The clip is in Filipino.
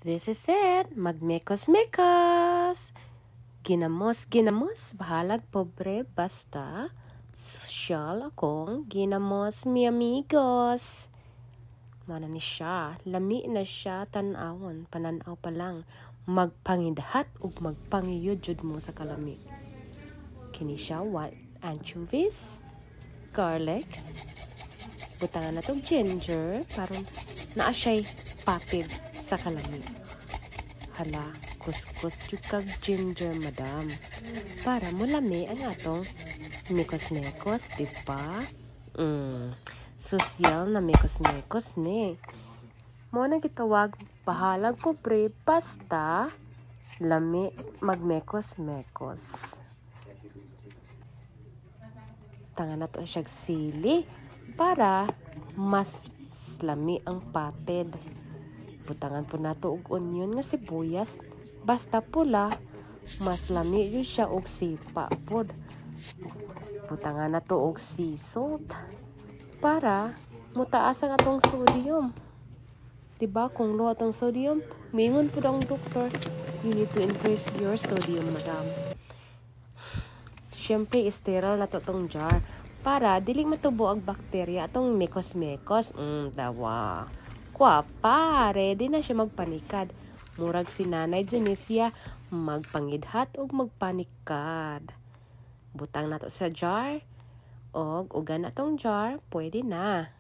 This is it. Magmekos-mekos. Ginamos, bahalag pobre, basta. Sosyal akong ginamos mi amigos. Mana ni siya, lami na siya tanawon, pananaw pa lang. Magpangidahat ug magpangiyod jud mo sa kalami. Kini siya white anchovies, garlic, butangan na tong ginger, parang naa siya'y patid sa kalami. Hala, kuskus jud kag ginger, madam. Para mo lami ang atong mekos-mekos, diba? Sosyal na mekos-mekos ni. Mo na gitawag bahalag pobre basta lami magmekos-mekos. Tangan na to siyag sili para mas lami ang patid. Butangan po nato og onion nga sibuyas, basta pula mas lami yun siya og sipa pod. Butangan nato og sea salt para mutaas ang atong sodium. Diba kung low atong sodium, mingon po ang doktor, you need to increase your sodium, madam. Siyempre, sterile na to tong jar para diling matubo ang bakterya atong mekos-mekos. Dawa. Kwapa, ready na siya magpanikad. Murag si Nanay Junicia magpangidhat o magpanikad. Butang na to sa jar. Og ugan na tong jar, pwede na.